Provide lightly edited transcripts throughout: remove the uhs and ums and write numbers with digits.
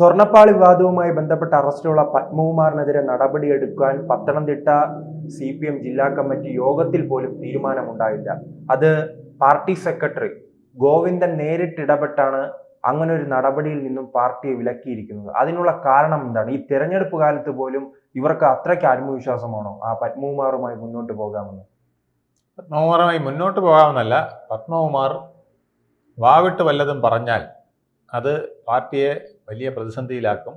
സ്വർണ്ണപ്പാളി വിവാദവുമായി ബന്ധപ്പെട്ട അറസ്റ്റിലുള്ള പത്മകുമാറിനെതിരെ നടപടിയെടുക്കാൻ പത്തനംതിട്ട CPM ജില്ലാ കമ്മിറ്റി യോഗത്തിൽ പോലും തീരുമാനമുണ്ടായില്ല. അത് പാർട്ടി സെക്രട്ടറി ഗോവിന്ദൻ നേരിട്ടിടപെട്ടാണ് അങ്ങനെ ഒരു നടപടിയിൽ നിന്നും പാർട്ടിയെ വിലക്കിയിരിക്കുന്നത്. അതിനുള്ള കാരണം എന്താണ്? ഈ തെരഞ്ഞെടുപ്പ് കാലത്ത് പോലും ഇവർക്ക് അത്രയ്ക്ക് ആത്മവിശ്വാസമാണോ ആ പത്മകുമാറുമായി മുന്നോട്ട് പോകാമെന്ന്? പത്മകുമാറുമായി മുന്നോട്ട് പോകാമെന്നല്ല, പത്മകുമാർ വാവിട്ട് വല്ലതും പറഞ്ഞാൽ അത് പാർട്ടിയെ വലിയ പ്രതിസന്ധിയിലാക്കും.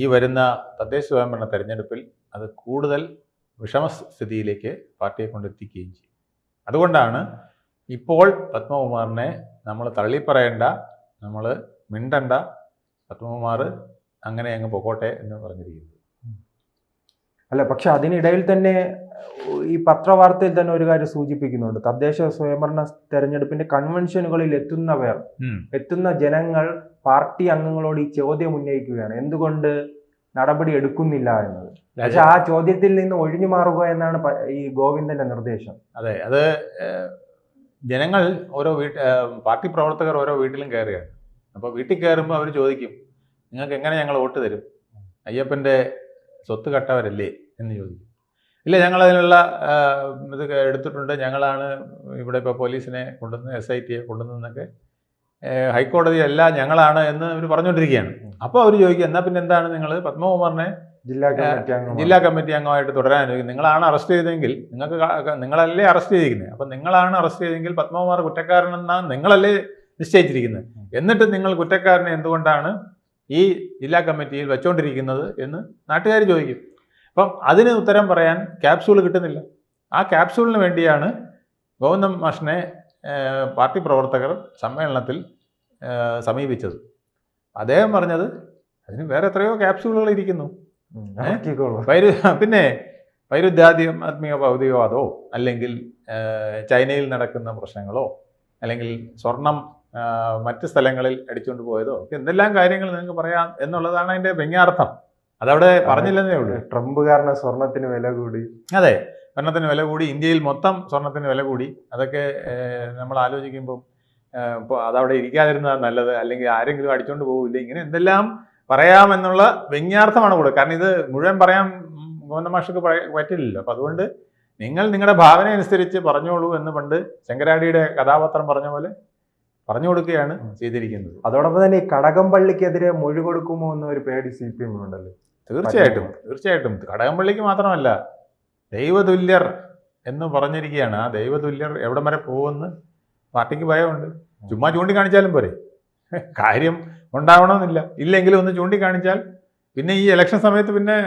ഈ വരുന്ന തദ്ദേശ സ്വയംഭരണ തെരഞ്ഞെടുപ്പിൽ അത് കൂടുതൽ വിഷമസ്ഥിതിയിലേക്ക് പാർട്ടിയെ കൊണ്ടെത്തിക്കുകയും ചെയ്യും. അതുകൊണ്ടാണ് ഇപ്പോൾ പത്മകുമാറിനെ നമ്മൾ തള്ളിപ്പറയേണ്ട, നമ്മൾ മിണ്ടണ്ട, പത്മകുമാർ അങ്ങനെ അങ്ങ് പൊക്കോട്ടെ എന്ന് പറഞ്ഞിരിക്കുന്നത്. അല്ല, പക്ഷെ അതിനിടയിൽ തന്നെ ഈ പത്രവാർത്തയിൽ തന്നെ ഒരു കാര്യം സൂചിപ്പിക്കുന്നുണ്ട്. തദ്ദേശ സ്വയംഭരണ തെരഞ്ഞെടുപ്പിന്റെ കൺവെൻഷനുകളിൽ എത്തുന്ന ജനങ്ങൾ പാർട്ടി അംഗങ്ങളോട് ഈ ചോദ്യം ഉന്നയിക്കുകയാണ്, എന്തുകൊണ്ട് നടപടി എടുക്കുന്നില്ല എന്നത്. പക്ഷെ ആ ചോദ്യത്തിൽ നിന്ന് ഒഴിഞ്ഞു മാറുക എന്നാണ് ഈ ഗോവിന്ദന്റെ നിർദ്ദേശം. അതെ, അത് ജനങ്ങൾ ഓരോ പാർട്ടി പ്രവർത്തകർ ഓരോ വീട്ടിലും കയറുകയാണ്. അപ്പോൾ വീട്ടിൽ കയറുമ്പോൾ അവർ ചോദിക്കും, നിങ്ങൾക്ക് എങ്ങനെ ഞങ്ങൾ വോട്ട് തരും? അയ്യപ്പൻ്റെ സ്വത്ത് കട്ടവരല്ലേ എന്ന് ചോദിക്കും. ഇല്ല, ഞങ്ങളതിനുള്ള ഇത് എടുത്തിട്ടുണ്ട്, ഞങ്ങളാണ് ഇവിടെ ഇപ്പോൾ പോലീസിനെ കൊണ്ടുവന്ന് SITയെ കൊണ്ടുവന്നൊക്കെ ഹൈക്കോടതിയല്ല ഞങ്ങളാണ് എന്ന് അവർ പറഞ്ഞുകൊണ്ടിരിക്കുകയാണ്. അപ്പോൾ അവർ ചോദിക്കുക, എന്നാൽ പിന്നെ എന്താണ് നിങ്ങൾ പത്മകുമാറിനെ ജില്ലാ കമ്മിറ്റി അംഗമായിട്ട് തുടരാൻ? നിങ്ങളാണ് അറസ്റ്റ് ചെയ്തെങ്കിൽ നിങ്ങളല്ലേ അറസ്റ്റ് ചെയ്തിരിക്കുന്നത്, അപ്പം നിങ്ങളാണ് അറസ്റ്റ് ചെയ്തെങ്കിൽ പത്മകുമാർ കുറ്റക്കാരനെന്നാണ് നിങ്ങളല്ലേ നിശ്ചയിച്ചിരിക്കുന്നത്. എന്നിട്ട് നിങ്ങൾ കുറ്റക്കാരനെ എന്തുകൊണ്ടാണ് ഈ ജില്ലാ കമ്മിറ്റിയിൽ വെച്ചുകൊണ്ടിരിക്കുന്നത് എന്ന് നാട്ടുകാർ ചോദിക്കും. അപ്പം അതിന് ഉത്തരം പറയാൻ ക്യാപ്സൂൾ കിട്ടുന്നില്ല. ആ ക്യാപ്സൂളിന് വേണ്ടിയാണ് ഗോവിന്ദൻ മാഷിനെ പാർട്ടി പ്രവർത്തകർ സമ്മേളനത്തിൽ സമീപിച്ചത്. അദ്ദേഹം പറഞ്ഞത് അതിന് വേറെ എത്രയോ ക്യാപ്സൂളുകൾ ഇരിക്കുന്നു. പിന്നെ വൈരുദ്ധ്യാത്മിക ഭൗതികവാദമോ അല്ലെങ്കിൽ ചൈനയിൽ നടക്കുന്ന പ്രശ്നങ്ങളോ അല്ലെങ്കിൽ സ്വർണം മറ്റ് സ്ഥലങ്ങളിൽ അടിച്ചുകൊണ്ട് പോയതോ ഒക്കെ എന്തെല്ലാം കാര്യങ്ങൾ നിങ്ങൾക്ക് പറയാം എന്നുള്ളതാണ് അതിൻ്റെ വ്യംഗ്യാർത്ഥം. അതവിടെ പറഞ്ഞില്ലെന്നേ ഉള്ളൂ. ട്രംപ് കാരണം സ്വർണത്തിന് വില കൂടി. അതെ, സ്വർണത്തിന് വില കൂടി, ഇന്ത്യയിൽ മൊത്തം സ്വർണത്തിന് വില കൂടി. അതൊക്കെ നമ്മൾ ആലോചിക്കുമ്പോൾ ഇപ്പോൾ അതവിടെ ഇരിക്കാതിരുന്നതാണ് നല്ലത്, അല്ലെങ്കിൽ ആരെങ്കിലും അടിച്ചുകൊണ്ട് പോകില്ല, ഇങ്ങനെ എന്തെല്ലാം പറയാമെന്നുള്ള വ്യംഗ്യാർത്ഥമാണ് കൂടെ. കാരണം ഇത് മുഴുവൻ പറയാൻ ഗോവിന്ദൻ മാഷക്ക് പറ്റില്ലല്ലോ. അപ്പം അതുകൊണ്ട് നിങ്ങൾ നിങ്ങളുടെ ഭാവന അനുസരിച്ച് പറഞ്ഞോളൂ എന്ന് പണ്ട് ശങ്കരാടിയുടെ കഥാപാത്രം പറഞ്ഞ പോലെ പറഞ്ഞു കൊടുക്കുകയാണ് ചെയ്തിരിക്കുന്നത്. അതോടൊപ്പം തന്നെ ഈ കടകംപള്ളിക്കെതിരെ മൊഴി കൊടുക്കുമോ എന്നൊരു പേടി CPM ഉണ്ടല്ലോ. തീർച്ചയായിട്ടും കടകംപള്ളിക്ക് മാത്രമല്ല, ദൈവതുല്യർ എന്ന് പറഞ്ഞിരിക്കുകയാണ്. ആ ദൈവതുല്യർ എവിടം വരെ പോകുമെന്ന് പാർട്ടിക്ക് ഭയമുണ്ട്. ചുമ്മാ ചൂണ്ടിക്കാണിച്ചാലും പോരെ, കാര്യം ഉണ്ടാവണമെന്നില്ല. ഇല്ലെങ്കിലും ഒന്ന് ചൂണ്ടിക്കാണിച്ചാൽ പിന്നെ ഈ ഇലക്ഷൻ സമയത്ത് പിന്നെ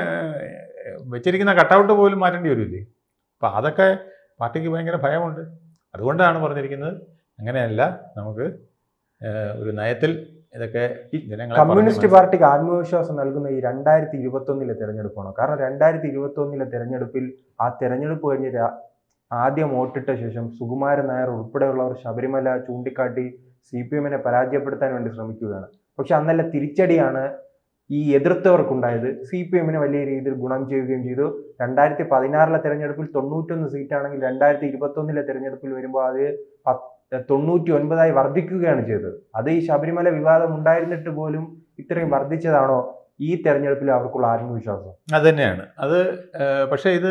വെച്ചിരിക്കുന്ന കട്ടൗട്ട് പോലും മാറ്റേണ്ടി വരില്ലേ. അപ്പം അതൊക്കെ പാർട്ടിക്ക് ഭയങ്കര ഭയമുണ്ട്. അതുകൊണ്ടാണ് പറഞ്ഞിരിക്കുന്നത് അങ്ങനെയല്ല, നമുക്ക് ഒരു നയത്തിൽ ഇതൊക്കെ ജനങ്ങളെ. കമ്മ്യൂണിസ്റ്റ് പാർട്ടിക്ക് ആത്മവിശ്വാസം നൽകുന്ന ഈ 2021 തെരഞ്ഞെടുപ്പാണോ? കാരണം 2021 തെരഞ്ഞെടുപ്പിൽ ആ തെരഞ്ഞെടുപ്പ് കഴിഞ്ഞ് ആദ്യം വോട്ടിട്ട ശേഷം സുകുമാരൻ നായർ ഉൾപ്പെടെയുള്ളവർ ശബരിമല ചൂണ്ടിക്കാട്ടി CPMനെ പരാജയപ്പെടുത്താൻ വേണ്ടി ശ്രമിക്കുകയാണ്. പക്ഷെ അന്നല്ല തിരിച്ചടിയാണ് ഈ എതിർത്തവർക്കുണ്ടായത്. CPMന് വലിയ രീതിയിൽ ഗുണം ചെയ്യുകയും ചെയ്തു. 2016 തെരഞ്ഞെടുപ്പിൽ 91 സീറ്റാണെങ്കിൽ 2021 തെരഞ്ഞെടുപ്പിൽ വരുമ്പോൾ അത് 99 വർദ്ധിക്കുകയാണ് ചെയ്തത്. അത് ഈ ശബരിമല വിവാദം ഉണ്ടായിരുന്നിട്ട് പോലും ഇത്രയും വർദ്ധിച്ചതാണോ ഈ തെരഞ്ഞെടുപ്പിൽ അവർക്കുള്ള ആത്മവിശ്വാസം? അത് തന്നെയാണ് അത്. പക്ഷേ ഇത്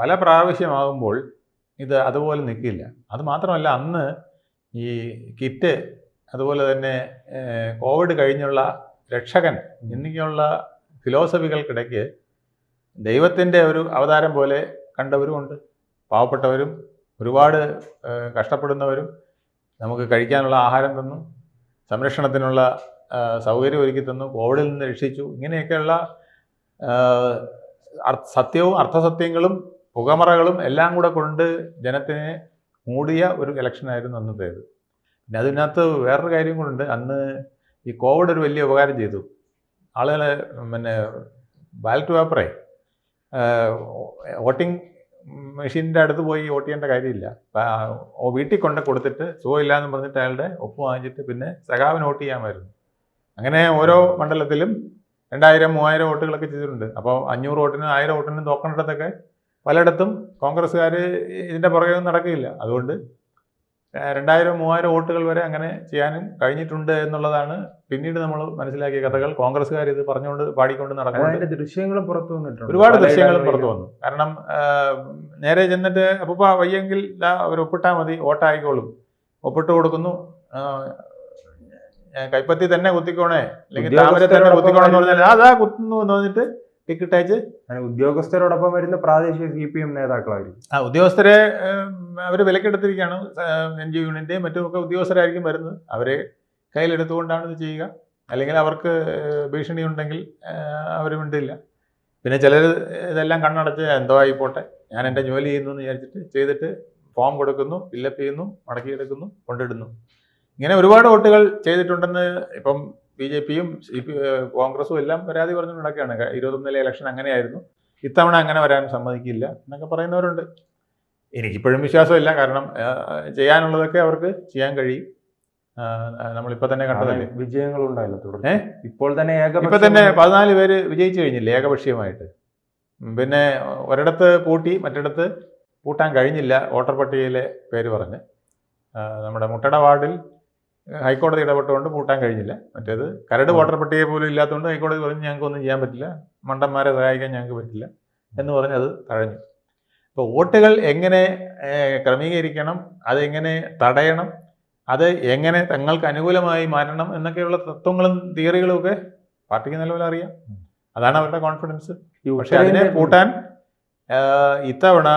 പല പ്രാവശ്യമാകുമ്പോൾ ഇത് അതുപോലെ നിൽക്കില്ല. അത് മാത്രമല്ല, അന്ന് ഈ കിറ്റ്, അതുപോലെ തന്നെ കോവിഡ് കഴിഞ്ഞുള്ള രക്ഷകൻ എന്നിങ്ങനെയുള്ള ഫിലോസഫികൾക്കിടയ്ക്ക് ദൈവത്തിൻ്റെ ഒരു അവതാരം പോലെ കണ്ടവരുമുണ്ട്. പാവപ്പെട്ടവരും ഒരുപാട് കഷ്ടപ്പെടുന്നവരും നമുക്ക് കഴിക്കാനുള്ള ആഹാരം തന്നു, സംരക്ഷണത്തിനുള്ള സൗകര്യം ഒരുക്കി തന്നു, കോവിഡിൽ നിന്ന് രക്ഷിച്ചു. ഇങ്ങനെയൊക്കെയുള്ള സത്യവും അർത്ഥസത്യങ്ങളും പുകമറകളും എല്ലാം കൂടെ കൊണ്ട് ജനത്തിനെ മൂടിയ ഒരു ഇലക്ഷനായിരുന്നു അന്നത്തേത്. പിന്നെ അതിനകത്ത് വേറൊരു കാര്യം കൊണ്ടുണ്ട്. അന്ന് ഈ കോവിഡ് ഒരു വലിയ ഉപകാരം ചെയ്തു. ആളുകൾ ബാലറ്റ് പേപ്പറെ വോട്ടിംഗ് മെഷീനിൻ്റെ അടുത്ത് പോയി വോട്ട് ചെയ്യേണ്ട കാര്യമില്ല. വീട്ടിൽ കൊണ്ട് കൊടുത്തിട്ട് സുഖമില്ല എന്ന് പറഞ്ഞിട്ട് അയാളുടെ ഒപ്പ് വാങ്ങിച്ചിട്ട് പിന്നെ സഖാവിന് വോട്ട് ചെയ്യാമായിരുന്നു. അങ്ങനെ ഓരോ മണ്ഡലത്തിലും 2000-3000 വോട്ടുകളൊക്കെ ചെയ്തിട്ടുണ്ട്. അപ്പോൾ 500 വോട്ടിനും 1000 വോട്ടിനും തോക്കേണ്ടിടത്തൊക്കെ പലയിടത്തും കോൺഗ്രസ്സുകാർ ഇതിൻ്റെ പുറകെ ഒന്നും നടക്കില്ല. അതുകൊണ്ട് 2000-3000 വോട്ടുകൾ വരെ അങ്ങനെ ചെയ്യാനും കഴിഞ്ഞിട്ടുണ്ട് എന്നുള്ളതാണ് പിന്നീട് നമ്മൾ മനസ്സിലാക്കിയ കഥകൾ. കോൺഗ്രസ്സുകാർ ഇത് പറഞ്ഞുകൊണ്ട് പാടിക്കൊണ്ട് നടക്കുന്നുണ്ട്. അതിന്റെ ദൃശ്യങ്ങളും പുറത്തു വന്നിട്ടുണ്ട്, ഒരുപാട് ദൃശ്യങ്ങളും പുറത്തു വന്നു. കാരണം നേരെ ചെന്നിട്ട് അപ്പൂപ്പ വയ്യെങ്കിൽ അവർ ഒപ്പിട്ടാൽ മതി, വോട്ടായിക്കോളും, ഒപ്പിട്ട് കൊടുക്കുന്നു. കൈപ്പത്തി തന്നെ കുത്തിക്കോണേ, അല്ലെങ്കിൽ താമര തന്നെ കുത്തിക്കോണേ എന്ന് പറഞ്ഞാൽ അതാ കുത്തുന്നു എന്ന് പറഞ്ഞിട്ട് ടിക്കറ്റ് അയച്ച് ഉദ്യോഗസ്ഥരോടൊപ്പം വരുന്ന പ്രാദേശിക CPM നേതാക്കളായിരിക്കും. ഉദ്യോഗസ്ഥരെ അവർ വിലക്കെടുത്തിരിക്കുകയാണ്. NGO യൂണിയന്റെയും മറ്റുമൊക്കെ ഉദ്യോഗസ്ഥരായിരിക്കും വരുന്നത്. അവരെ കയ്യിലെടുത്തുകൊണ്ടാണ് ഇത് ചെയ്യുക. അല്ലെങ്കിൽ അവർക്ക് ഭീഷണി ഉണ്ടെങ്കിൽ അവർ മിണ്ടില്ല. പിന്നെ ചിലർ ഇതെല്ലാം കണ്ണടച്ച് എന്തോ ആയിപ്പോട്ടെ, ഞാൻ എൻ്റെ ജോലി ചെയ്യുന്നു എന്ന് വിചാരിച്ചിട്ട് ചെയ്തിട്ട് ഫോം കൊടുക്കുന്നു, ഫില്ലപ്പ് ചെയ്യുന്നു, മടക്കിയെടുക്കുന്നു, കൊണ്ടിടുന്നു. ഇങ്ങനെ ഒരുപാട് വോട്ടുകൾ ചെയ്തിട്ടുണ്ടെന്ന് ഇപ്പം BJPയും കോൺഗ്രസും എല്ലാം പരാതി പറഞ്ഞു നടക്കുകയാണ്. 21 ഇലക്ഷൻ അങ്ങനെയായിരുന്നു, ഇത്തവണ അങ്ങനെ വരാൻ സമ്മതിക്കില്ല എന്നൊക്കെ പറയുന്നവരുണ്ട്. എനിക്കിപ്പോഴും വിശ്വാസമില്ല. കാരണം ചെയ്യാനുള്ളതൊക്കെ അവർക്ക് ചെയ്യാൻ കഴിയും. നമ്മളിപ്പോൾ തന്നെ കണ്ടതല്ലേ വിജയങ്ങളുണ്ടായല്ലോ. ഇപ്പോൾ തന്നെ 14 പേര് വിജയിച്ചു കഴിഞ്ഞില്ലേ ഏകപക്ഷീയമായിട്ട്. പിന്നെ ഒരിടത്ത് പൂട്ടി, മറ്റിടത്ത് പൂട്ടാൻ കഴിഞ്ഞില്ല വോട്ടർ പട്ടികയിലെ പേര് പറഞ്ഞ്. നമ്മുടെ മുട്ടട വാർഡിൽ ഹൈക്കോടതി ഇടപെട്ടുകൊണ്ട് പൂട്ടാൻ കഴിഞ്ഞില്ല. മറ്റേത് കരട് വോട്ടർ പട്ടിക പോലും ഇല്ലാത്തതുകൊണ്ട് ഹൈക്കോടതി പറഞ്ഞ് ഞങ്ങൾക്കൊന്നും ചെയ്യാൻ പറ്റില്ല, മണ്ടന്മാരെ സഹായിക്കാൻ ഞങ്ങൾക്ക് പറ്റില്ല എന്ന് പറഞ്ഞ് അത് തഴഞ്ഞു. അപ്പോൾ വോട്ടുകൾ എങ്ങനെ ക്രമീകരിക്കണം, അതെങ്ങനെ തടയണം, അത് എങ്ങനെ തങ്ങൾക്ക് അനുകൂലമായി മാറ്റണം എന്നൊക്കെയുള്ള തത്വങ്ങളും തിയറികളും ഒക്കെ പാർട്ടിക്ക് നല്ലപോലെ അറിയാം. അതാണ് അവരുടെ കോൺഫിഡൻസ്. പക്ഷെ അതിനെ പൂട്ടാൻ ഇത്തവണ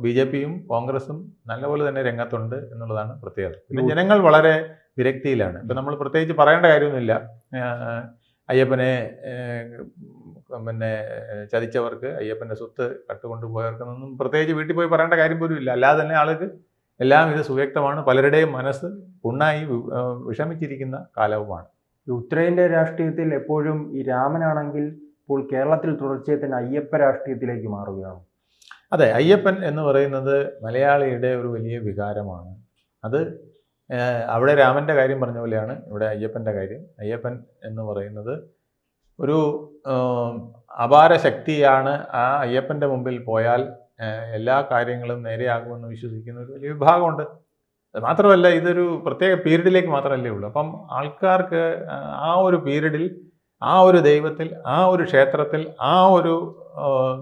BJPയും കോൺഗ്രസും നല്ലപോലെ തന്നെ രംഗത്തുണ്ട് എന്നുള്ളതാണ് പ്രത്യേകത. പിന്നെ ജനങ്ങൾ വളരെ വിരക്തിയിലാണ്. ഇപ്പം നമ്മൾ പ്രത്യേകിച്ച് പറയേണ്ട കാര്യമൊന്നുമില്ല. അയ്യപ്പനെ പിന്നെ ചതിച്ചവർക്ക്, അയ്യപ്പൻ്റെ സ്വത്ത് കട്ടുകൊണ്ടുപോയവർക്കൊന്നും പ്രത്യേകിച്ച് വീട്ടിൽ പോയി പറയേണ്ട കാര്യം പോലും ഇല്ല. അല്ലാതെ തന്നെ ആൾക്ക് എല്ലാം ഇത് സുവ്യക്തമാണ്. പലരുടെയും മനസ്സ് പുണ്ണായി വിഷമിച്ചിരിക്കുന്ന കാലവുമാണ്. ഉത്തരേന്ത്യ രാഷ്ട്രീയത്തിൽ എപ്പോഴും ഈ രാമനാണെങ്കിൽ ഇപ്പോൾ കേരളത്തിൽ തുടർച്ചയായി തന്നെ അയ്യപ്പ രാഷ്ട്രീയത്തിലേക്ക് മാറുകയാണ്. അതെ, അയ്യപ്പൻ എന്ന് പറയുന്നത് മലയാളിയുടെ ഒരു വലിയ വികാരമാണ്. അത് അവിടെ രാമൻ്റെ കാര്യം പറഞ്ഞ പോലെയാണ് ഇവിടെ അയ്യപ്പൻ്റെ കാര്യം. അയ്യപ്പൻ എന്ന് പറയുന്നത് ഒരു അപാര ശക്തിയാണ്. ആ അയ്യപ്പൻ്റെ മുമ്പിൽ പോയാൽ എല്ലാ കാര്യങ്ങളും നേരെയാകുമെന്ന് വിശ്വസിക്കുന്ന ഒരു വലിയ വിഭാഗമുണ്ട്. അത് മാത്രമല്ല, ഇതൊരു പ്രത്യേക പീരീഡിലേക്ക് മാത്രമല്ലേ ഉള്ളൂ. അപ്പം ആൾക്കാർക്ക് ആ ഒരു പീരീഡിൽ, ആ ഒരു ദൈവത്തിൽ, ആ ഒരു ക്ഷേത്രത്തിൽ, ആ ഒരു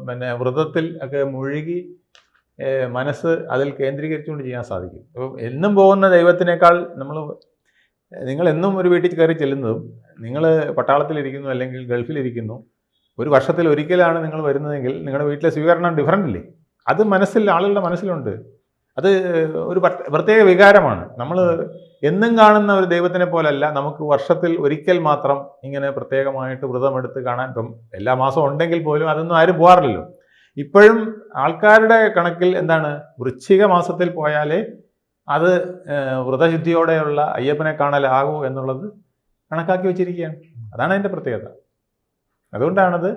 പിന്നെ വ്രതത്തിൽ ഒക്കെ മുഴുകി മനസ്സ് അതിൽ കേന്ദ്രീകരിച്ചുകൊണ്ട് ചെയ്യാൻ സാധിക്കും. അപ്പോൾ എന്നും പോകുന്ന ദൈവത്തിനേക്കാൾ നിങ്ങൾ എന്നും ഒരു വീട്ടിൽ കയറി ചെല്ലുന്നതും, നിങ്ങൾ പട്ടാളത്തിലിരിക്കുന്നു അല്ലെങ്കിൽ ഗൾഫിലിരിക്കുന്നു, ഒരു വർഷത്തിൽ ഒരിക്കലാണ് നിങ്ങൾ വരുന്നതെങ്കിൽ നിങ്ങളുടെ വീട്ടിലെ സ്വീകരണം ഡിഫറൻ്റ് അല്ലേ? അത് ആളുകളുടെ മനസ്സിലുണ്ട്. അത് ഒരു പ്രത്യേക വികാരമാണ്. നമ്മൾ എന്നും കാണുന്ന ഒരു ദൈവത്തിനെ പോലല്ല, നമുക്ക് വർഷത്തിൽ ഒരിക്കൽ മാത്രം ഇങ്ങനെ പ്രത്യേകമായിട്ട് വ്രതമെടുത്ത് കാണാൻ. ഇപ്പം എല്ലാ മാസവും ഉണ്ടെങ്കിൽ പോലും അതൊന്നും ആരും പോകാറില്ലല്ലോ. ഇപ്പോഴും ആൾക്കാരുടെ കണക്കിൽ എന്താണ്, വൃശ്ചിക മാസത്തിൽ പോയാലേ അത് വ്രതശുദ്ധിയോടെയുള്ള അയ്യപ്പനെ കാണലാകൂ എന്നുള്ളത് കണക്കാക്കി വെച്ചിരിക്കുകയാണ്. അതാണ് അതിൻ്റെ പ്രത്യേകത. അതുകൊണ്ടാണത്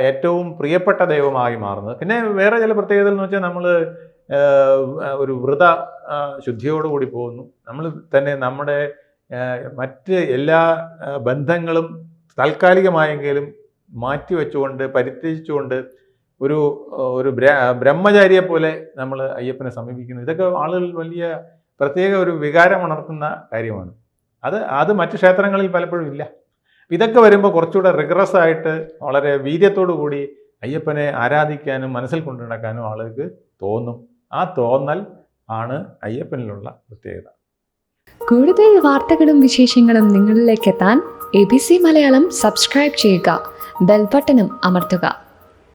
ഏറ്റവും പ്രിയപ്പെട്ട ദൈവമായി മാറുന്നത്. പിന്നെ വേറെ ചില പ്രത്യേകതകൾ എന്ന് വെച്ചാൽ, നമ്മൾ ഒരു വ്രത ശുദ്ധിയോടുകൂടി പോകുന്നു. നമ്മൾ തന്നെ നമ്മുടെ മറ്റ് എല്ലാ ബന്ധങ്ങളും താൽക്കാലികമായെങ്കിലും മാറ്റിവെച്ചുകൊണ്ട്, പരിത്യജിച്ചുകൊണ്ട് ഒരു ബ്രഹ്മചാരിയെ പോലെ നമ്മൾ അയ്യപ്പനെ സമീപിക്കുന്നു. ഇതൊക്കെ ആളുകൾ വലിയ പ്രത്യേക ഒരു വികാരം ഉണർത്തുന്ന കാര്യമാണ്. അത് മറ്റ് ക്ഷേത്രങ്ങളിൽ പലപ്പോഴും ഇല്ല. ഇതൊക്കെ വരുമ്പോൾ കുറച്ചുകൂടെ റിഗ്രസ് ആയിട്ട് വളരെ വീര്യത്തോടു കൂടി അയ്യപ്പനെ ആരാധിക്കാനും മനസ്സിൽ കൊണ്ടു നടക്കാനും ആളുകൾക്ക് തോന്നും. ആ തോന്നൽ ആണ് അയ്യപ്പനിലുള്ള പ്രത്യേകത. കൂടുതൽ വാർത്തകളും വിശേഷങ്ങളും നിങ്ങളിലേക്ക് എത്താൻ ABC മലയാളം സബ്സ്ക്രൈബ് ചെയ്യുക, ബെൽ ബട്ടണും അമർത്തുക.